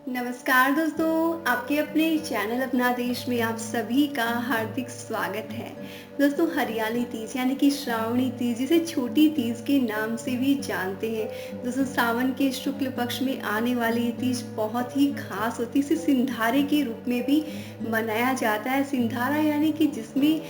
नमस्कार दोस्तों, आपके अपने चैनल अपना देश में आप सभी का हार्दिक स्वागत है। दोस्तों, हरियाली तीज यानी कि श्रावणी तीज, जिसे छोटी तीज के नाम से भी जानते हैं। दोस्तों, सावन के शुक्ल पक्ष में आने वाली ये तीज बहुत ही खास होती है। इसे सिंधारे के रूप में भी मनाया जाता है। सिंधारा यानी कि जिसमें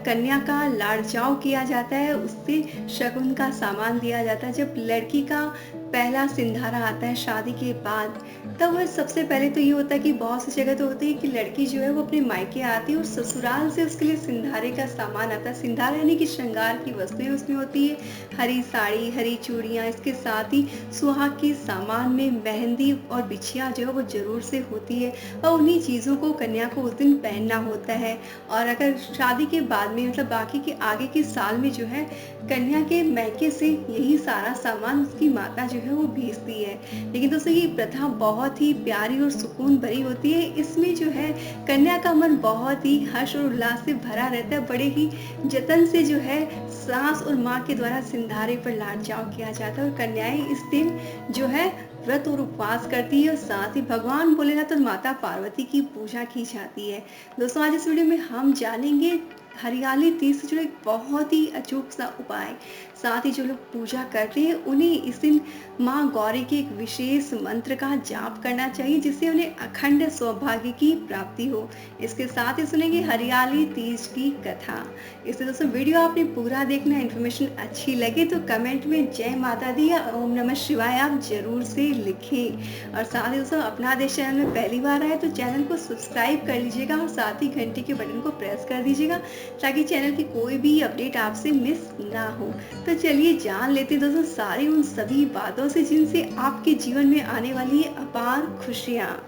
कन्या का लाड़चाव किया जाता है, उससे शगुन का सामान दिया जाता है। जब लड़की का पहला सिंधारा आता है शादी के बाद, तब वह सबसे पहले तो ये होता है कि बहुत सी जगह तो होती है कि लड़की जो है वो अपने मायके आती है और ससुराल से उसके लिए सिंधारे का सामान आता है। सिंधारा यानी कि श्रृंगार की वस्तुएं उसमें होती है। हरी साड़ी, हरी चूड़ियाँ, इसके साथ ही सुहाग के सामान में मेहंदी और बिछिया जो है वो जरूर से होती है। और उन्हीं चीज़ों को कन्या को उस दिन पहनना होता है। और अगर शादी के बाद में, मतलब बाकी के आगे के साल में जो है, कन्या के मैके से यही सारा सामान उसकी माता जो है वो भेजती है। लेकिन दोस्तों, ये प्रथा बहुत ही प्यारी और सुकून भरी होती है। इसमें जो है कन्या का मन बहुत ही हर्ष और उल्लास से भरा रहता है। बड़े ही जतन से जो है सास और माँ के द्वारा सिंधारे पर लाड़-चाव किया जाता है और कन्याएं इस दिन जो है व्रत और उपवास करती है और साथ ही भगवान भोलेनाथ और माता पार्वती की पूजा की जाती है। दोस्तों, आज इस वीडियो में हम जानेंगे हरियाली तीज से जुड़े एक बहुत ही अचूक सा उपाय। साथ ही जो लोग पूजा करते हैं उन्हें इस दिन माँ गौरी के एक विशेष मंत्र का जाप करना चाहिए, जिससे उन्हें अखंड सौभाग्य की प्राप्ति हो। इसके साथ ही सुनेंगे हरियाली तीज की कथा। इसलिए दोस्तों, वीडियो आपने पूरा देखना। इन्फॉर्मेशन अच्छी लगे तो कमेंट में जय माता दी या ओम नमः शिवाय आप जरूर से लिखें। और साथ ही दोस्तों, अपना देश चैनल में पहली बार आए तो चैनल को सब्सक्राइब कर लीजिएगा और साथ ही घंटी के बटन को प्रेस कर दीजिएगा, ताकि चैनल की कोई भी अपडेट आपसे मिस ना हो। तो चलिए जान लेते हैं दोस्तों सारी उन सभी बातों से जिनसे आपके जीवन में आने वाली है अपार खुशियाँ।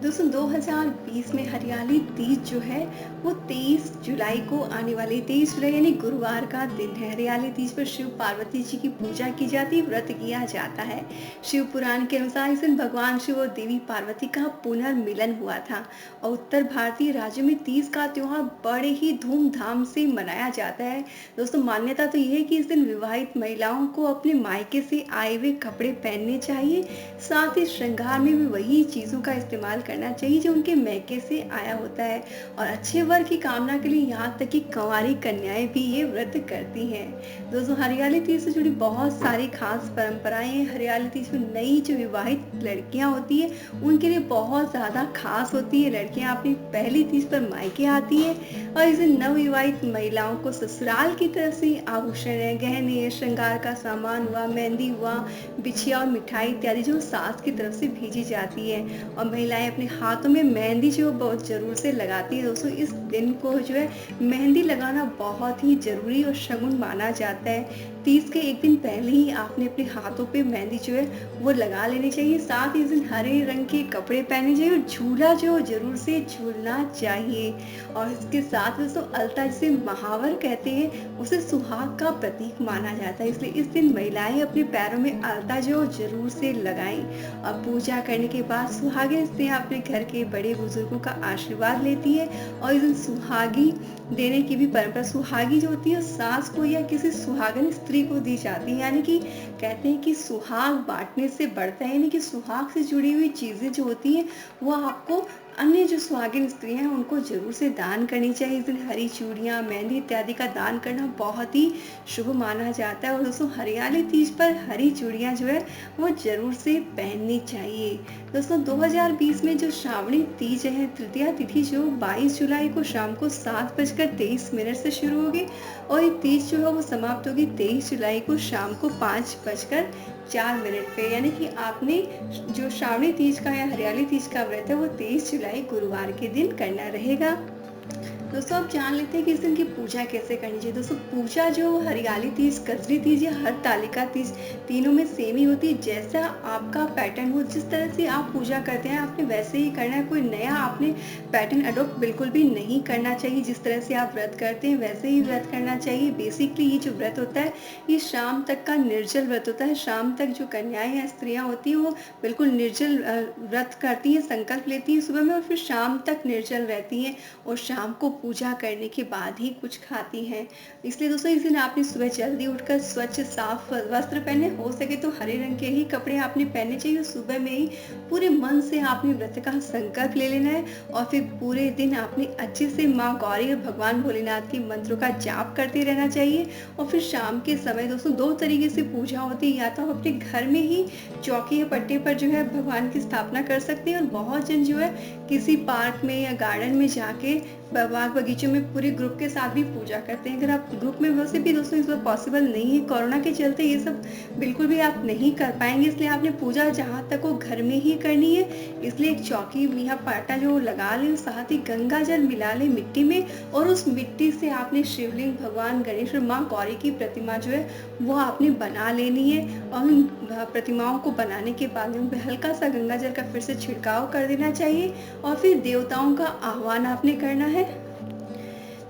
दोस्तों, 2020 में हरियाली तीज जो है वो 23 जुलाई को आने वाली 23 जुलाई यानी गुरुवार का दिन है। हरियाली तीज पर शिव पार्वती जी की पूजा की जाती है, व्रत किया जाता है। शिव पुराण के अनुसार इस दिन भगवान शिव और देवी पार्वती का पुनर्मिलन हुआ था। और उत्तर भारतीय राज्यों में तीज का त्योहार बड़े ही धूमधाम से मनाया जाता है। दोस्तों, मान्यता तो यह है कि इस दिन विवाहित महिलाओं को अपने मायके से आए हुए कपड़े पहनने चाहिए। साथ ही श्रृंगार में भी वही चीजों का इस्तेमाल करना चाहिए जो उनके मैके से आया होता है। और अच्छे वर की कामना के लिए यहाँ तक कि कंवारी कन्याएं भी ये व्रत करती हैं। दोस्तों, हरियाली तीज से जुड़ी बहुत सारी खास परंपराएं हैं। हरियाली तीज में नई जो विवाहित लड़कियां होती है उनके लिए बहुत ज्यादा खास होती है। लड़कियां अपनी पहली तीज पर मायके आती है और इसे नवविवाहित महिलाओं को ससुराल की तरफ से आभूषण है, गहने, श्रृंगार का सामान हुआ, मेहंदी हुआ, बिछिया और मिठाई इत्यादि जो सास की तरफ से भेजी जाती है। और महिलाएं अपने हाथों में मेहंदी जो बहुत जरूर से लगाती है। दोस्तों, इस दिन को जो है मेहंदी लगाना बहुत ही जरूरी और शगुन माना जाता है। तीज के एक दिन पहले ही आपने अपने हाथों पे मेहंदी जो है वो लगा लेनी चाहिए। साथ ही इस दिन हरे रंग के कपड़े पहनने चाहिए और झूला जो जरूर से झूलना चाहिए। और इसके साथ दोस्तों, अलता जिसे महावर कहते हैं, उसे सुहाग का प्रतीक माना जाता है। इसलिए इस दिन महिलाएं अपने पैरों में अलता जो जरूर से लगाएं। और पूजा करने के बाद सुहागिन स्त्रियां अपने घर के बड़े बुजुर्गों का आशीर्वाद लेती है। और इस दिन सुहागी देने की भी परंपरा, सुहागी जो होती है सास को या किसी सुहागन स्त्री को दी जाती है। यानी कि कहते हैं कि सुहाग बांटने से बढ़ता है, यानी कि सुहाग से जुड़ी हुई चीजें जो होती हैं वो आपको अन्य जो सुहागिन स्त्रियां हैं उनको जरूर से दान करनी चाहिए। इस दिन हरी चूड़ियां, मेहंदी इत्यादि का दान करना बहुत ही शुभ माना जाता है। और दोस्तों, हरियाली तीज पर हरी चूड़ियां जो है वो जरूर से पहननी चाहिए। दोस्तों, 2020 में जो श्रावणी तीज है, तृतीया तिथि जो 22 जुलाई को शाम को 7:23 से शुरू होगी और ये तीज जो है वो समाप्त होगी 23 जुलाई को शाम को 5:04 पे। यानी कि आपने जो श्रावणी तीज का या हरियाली तीज का व्रत है वो 23 जुलाई गुरुवार के दिन करना रहेगा। दोस्तों, आप जान लेते हैं कि इस दिन की पूजा कैसे करनी चाहिए। दोस्तों, पूजा जो हरियाली तीज, कजरी तीज या हरतालिका तीज, तीनों में सेम ही होती है। जैसा आपका पैटर्न हो, जिस तरह से आप पूजा करते हैं आपने वैसे ही करना है। कोई नया आपने पैटर्न अडॉप्ट बिल्कुल भी नहीं करना चाहिए। जिस तरह से आप व्रत करते हैं वैसे ही व्रत करना चाहिए। बेसिकली ये जो व्रत होता है ये शाम तक का निर्जल व्रत होता है। शाम तक जो कन्याएं या स्त्रियां होती हैं वो बिल्कुल निर्जल व्रत करती हैं, संकल्प लेती हैं सुबह में और फिर शाम तक निर्जल रहती हैं और शाम को पूजा करने के बाद ही कुछ खाती हैं। इसलिए दोस्तों इस दिन आपने सुबह जल्दी उठकर स्वच्छ साफ वस्त्र पहने, हो सके तो हरे रंग के ही कपड़े आपने पहनने चाहिए। सुबह में ही पूरे मन से आपने व्रत का संकल्प ले लेना है और फिर पूरे दिन आपने अच्छे से माँ गौरी और भगवान भोलेनाथ के मंत्रों का जाप करते रहना चाहिए। और फिर शाम के समय दोस्तों 2 तरीके से पूजा होती है, या तो आप अपने घर में ही चौकी या पट्टे पर जो है भगवान की स्थापना कर सकते हैं, और बहुत जन जो है किसी पार्क में या गार्डन में जाके बाग बगीचों में पूरे ग्रुप के साथ भी पूजा करते हैं। अगर आप ग्रुप में वैसे भी दोस्तों इस बार पॉसिबल नहीं है, कोरोना के चलते ये सब बिल्कुल भी आप नहीं कर पाएंगे, इसलिए आपने पूजा जहाँ तक हो घर में ही करनी है। इसलिए एक चौकी या पाटा जो लगा ले, साथ ही गंगा जल मिला ले मिट्टी में, और उस मिट्टी से आपने शिवलिंग, भगवान गणेश और माँ गौरी की प्रतिमा जो है वो आपने बना लेनी है। और उन प्रतिमाओं को बनाने के बाद में उन पर हल्का सा गंगा जल का फिर से छिड़काव कर देना चाहिए, और फिर देवताओं का आह्वान आपने करना है।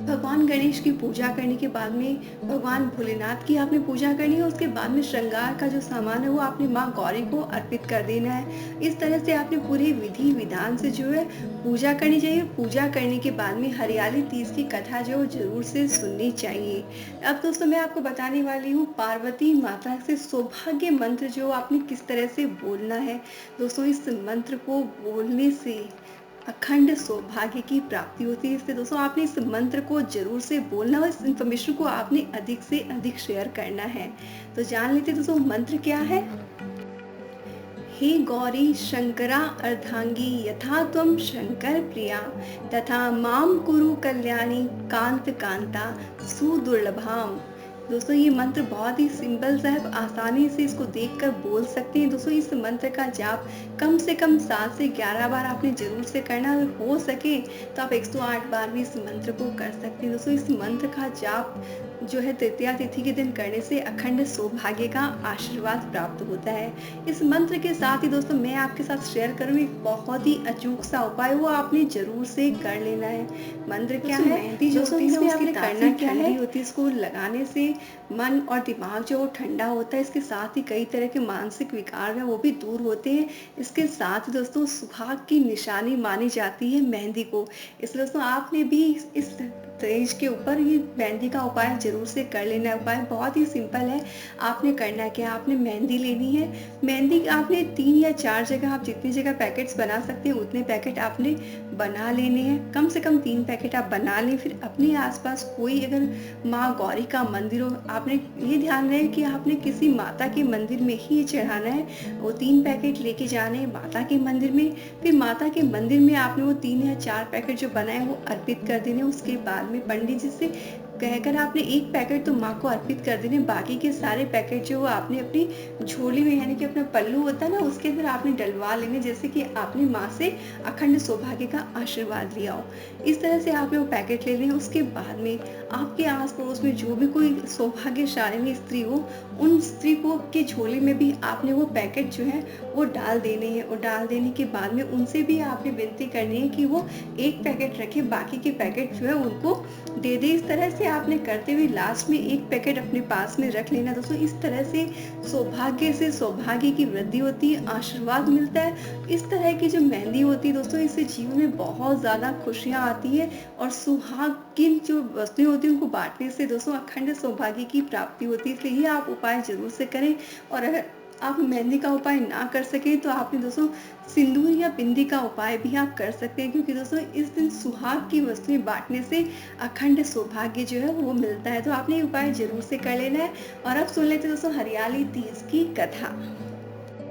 भगवान गणेश की पूजा करने के बाद में भगवान भोलेनाथ की आपने पूजा करनी है। उसके बाद में श्रृंगार का जो सामान है वो आपने माँ गौरी को अर्पित कर देना है। इस तरह से आपने पूरे विधि विधान से जो है पूजा करनी चाहिए। पूजा करने के बाद में हरियाली तीज की कथा जो जरूर से सुननी चाहिए। अब दोस्तों मैं आपको बताने वाली हूँ पार्वती माता से सौभाग्य मंत्र जो आपने किस तरह से बोलना है। दोस्तों इस मंत्र को बोलने से अखंड सौभाग्य की प्राप्ति होती है, इसलिए दोस्तों आपने इस मंत्र को जरूर से बोलना और इस इन्फॉर्मेशन को आपने अधिक से अधिक शेयर करना है। तो जान लेते दोस्तों मंत्र क्या है। हे गौरी शंकरा अर्धांगी यथा त्वं शंकर प्रिया तथा माम कुरु कल्याणी कांत कांता सुदुर्लभाम। दोस्तों ये मंत्र बहुत ही सिंपल सा है, आसानी से इसको देखकर बोल सकते हैं। दोस्तों इस मंत्र का जाप कम से कम 7 से 11 बार आपने जरूर से करना, अगर हो सके तो आप 108 बार भी इस मंत्र को कर सकते हैं। दोस्तों इस मंत्र का जाप जो है तृतीया तिथि के दिन करने से अखंड सौभाग्य का आशीर्वाद प्राप्त होता है। इस मंत्र के साथ ही दोस्तों मैं आपके साथ शेयर करूँ एक बहुत ही अचूक सा उपाय, वो आपने जरूर से कर लेना है। मंत्र क्या है मेहंदी जो होती है उसकी करना क्या है होती है, इसको लगाने से मन और दिमाग जो ठंडा होता है, इसके साथ ही कई तरह के मानसिक विकार है वो भी दूर होते हैं। इसके साथ दोस्तों सुहाग की निशानी मानी जाती है मेहंदी को, इसलिए दोस्तों आपने भी इस तेज के ऊपर ये मेहंदी का उपाय जरूर से कर लेना है। उपाय बहुत ही सिंपल है। आपने करना क्या, आपने मेहंदी लेनी है। मेहंदी आपने 3 या 4 जगह, आप जितनी जगह पैकेट्स बना सकते हैं उतने पैकेट आपने बना लेने हैं। कम से कम 3 पैकेट आप बना लें। फिर अपने आसपास कोई अगर माँ गौरी का मंदिर हो, आपने ये ध्यान रहे कि आपने किसी माता के मंदिर में ही चढ़ाना है। वो 3 पैकेट लेके जाने हैं माता के मंदिर में। फिर माता के मंदिर में आपने वो 3 या 4 पैकेट जो बनाए वो अर्पित कर देने। उसके बाद में पंडित जी से कहकर आपने 1 पैकेट तो माँ को अर्पित कर देने, बाकी के सारे पैकेट जो आपने अपनी झोली में यानी कि अपना पल्लू होता है ना उसके अंदर आपने डलवा लेने, जैसे कि आपने माँ से अखंड सौभाग्य का आशीर्वाद लिया हो। इस तरह से आपने वो पैकेट ले लें। उसके बाद में आपके आस पड़ोस में जो भी कोई सौभाग्यशालिनी स्त्री हो, उन स्त्री को के झोले में भी आपने वो पैकेट जो है वो डाल देने हैं। और डाल देने के बाद में उनसे भी आपने विनती करनी है कि वो 1 पैकेट रखे, बाकी के पैकेट जो है उनको दे दे। इस तरह से आपने करते हुए लास्ट में 1 पैकेट अपने पास में रख लेना। दोस्तों इस तरह से सौभाग्य से सौभाग्य की वृद्धि होती है, आशीर्वाद मिलता है। इस तरह की जो मेहंदी होती है दोस्तों, इससे जीवन में बहुत ज्यादा खुशियां आती है, और सुहाग की जो वस्तुएं होती है उनको बांटने से दोस्तों अखंड सौभाग्य की प्राप्ति होती है। इसलिए आप उपाय जरूर से करें। और अगर आप मेहंदी का उपाय ना कर सके तो आपने दोस्तों सिंदूर या बिंदी का उपाय भी आप कर सकते हैं, क्योंकि दोस्तों इस दिन सुहाग की वस्तुएं बांटने से अखंड सौभाग्य जो है वो मिलता है। तो आपने ये उपाय जरूर से कर लेना है। और अब सुन लेते हैं दोस्तों हरियाली तीज की कथा।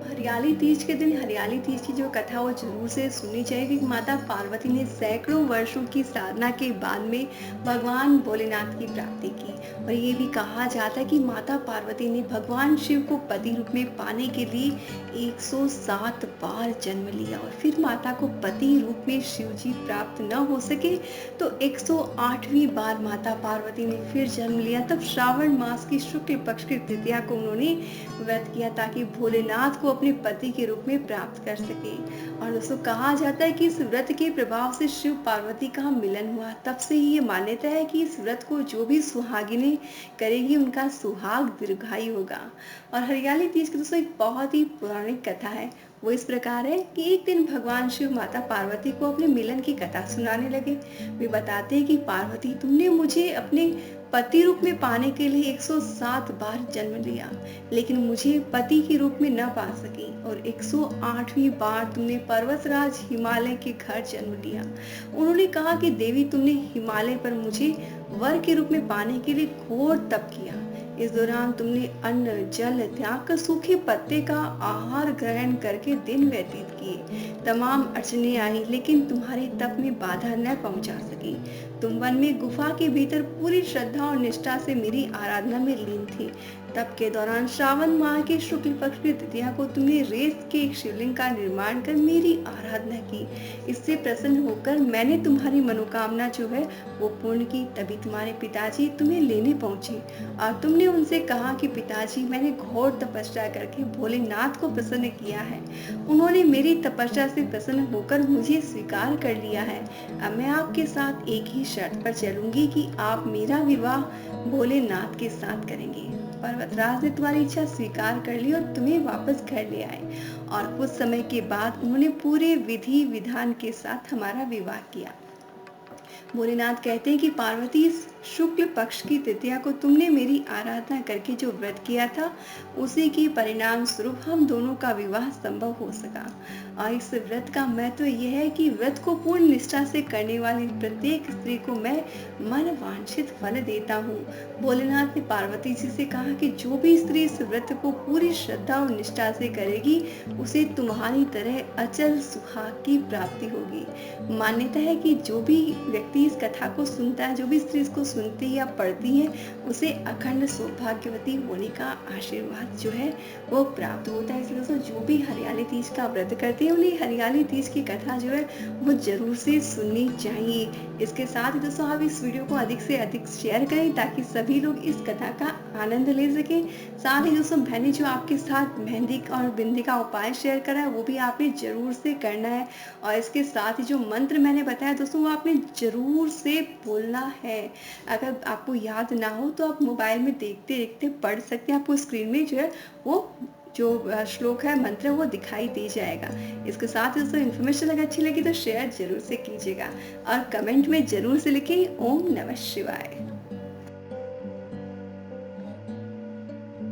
हरियाली तीज के दिन हरियाली तीज की जो कथा वो जरूर से सुननी चाहिए, क्योंकि माता पार्वती ने सैकड़ों वर्षों की साधना के बाद में भगवान भोलेनाथ की प्राप्ति की। और ये भी कहा जाता है कि माता पार्वती ने भगवान शिव को पति रूप में पाने के लिए 107 बार जन्म लिया, और फिर माता को पति रूप में शिव जी प्राप्त न हो सके तो 108वीं बार माता पार्वती ने फिर जन्म लिया। तब श्रावण मास की शुक्ल पक्ष की तृतीया को उन्होंने व्रत किया ताकि भोलेनाथ को अपने पति के रूप में प्राप्त कर सके। और दोस्तों कहा जाता है कि इस व्रत के प्रभाव से शिव पार्वती का मिलन हुआ। तब से ही ये मान्यता है कि इस व्रत को जो भी सुहागिनें करेगी उनका सुहाग दीर्घायु होगा। और हरियाली तीज की दोस्तों एक बहुत ही पौराणिक कथा है। वो इस प्रकार है कि एक दिन भगवान शिव माता पार्वती को अपने मिलन की कथा सुनाने लगे। वे बताते हैं कि पार्वती, तुमने मुझे अपने पति रूप में पाने के लिए 107 बार जन्म लिया, लेकिन मुझे पति के रूप में न पा सकी, और 108वीं बार तुमने पर्वतराज हिमालय के घर जन्म लिया। उन्होंने कहा कि देवी, तुमने हिमालय पर मुझे वर के रूप में पाने के लिए घोर तप किया। इस दौरान तुमने अन्न जल त्याग कर सूखे पत्ते का आहार ग्रहण करके दिन व्यतीत किए। तमाम अड़चने आई, लेकिन तुम्हारे तप में बाधा न पहुंचा सकी। तुम वन में गुफा के भीतर पूरी श्रद्धा और निष्ठा से मेरी आराधना में लीन थी। तप के दौरान श्रावण माह के शुक्ल पक्ष की तृतीया को तुमने रेत के एक शिवलिंग का निर्माण कर मेरी आराधना की। इससे प्रसन्न होकर मैंने तुम्हारी मनोकामना जो है वो पूर्ण की। तभी तुम्हारे पिताजी तुम्हें लेने पहुंचे और तुमने उनसे कहा कि पिताजी, मैंने घोर तपस्या करके भोलेनाथ को प्रसन्न किया है। उन्होंने मेरी तपस्या से प्रसन्न होकर मुझे स्वीकार कर लिया है। अब मैं आपके साथ एक ही शर्त पर चलूंगी कि आप मेरा विवाह भोलेनाथ के साथ करेंगे। पर्वतराज ने तुम्हारी इच्छा स्वीकार कर ली और तुम्हें वापस घर ले आए, और कुछ समय के बाद उन्होंने पूरे विधि विधान के साथ हमारा विवाह किया। भोलेनाथ कहते हैं कि पार्वती, इस शुक्ल पक्ष की तृतीया को तुमने मेरी आराधना करके जो व्रत किया था, उसी के परिणाम स्वरूप हम दोनों का विवाह संभव हो सका। और इस व्रत का महत्व यह है कि व्रत को पूर्ण निष्ठा से करने वाली प्रत्येक स्त्री को मैं मन वांछित फल देता हूँ। भोलेनाथ ने पार्वती जी से कहा कि जो भी स्त्री इस व्रत को पूरी श्रद्धा और निष्ठा से करेगी, उसे तुम्हारी तरह अचल सुहाग की प्राप्ति होगी। मान्यता है कि जो भी व्यक्ति इस कथा को सुनता है, जो भी स्त्री इसको सुनती या पढ़ती है, उसे अखंड सौभाग्यवती होने का आशीर्वाद जो है वो प्राप्त होता है। इसलिए दोस्तों, जो भी हरियाली तीज का व्रत करते हैं, उन्हें हरियाली तीज की कथा जो है वो जरूर से सुननी चाहिए। इसके साथ ही दोस्तों, आप इस वीडियो को अधिक से अधिक शेयर करें ताकि सभी लोग इस कथा का आनंद ले सकें। साथ ही दोस्तों, मैंने जो आपके साथ मेहंदी और बिंदी का उपाय शेयर करा है, वो भी आपने जरूर से करना है। और इसके साथ ही जो मंत्र मैंने बताया दोस्तों, वो आपने जरूर से बोलना है। अगर आपको याद ना हो तो आप मोबाइल में देखते देखते पढ़ सकते हैं। आपको स्क्रीन में जो है वो जो श्लोक है, मंत्र, वो दिखाई दे जाएगा। इसके साथ ही दोस्तों, इन्फॉर्मेशन अगर अच्छी लगी तो शेयर जरूर से कीजिएगा और कमेंट में जरूर से लिखें ओम नमः शिवाय।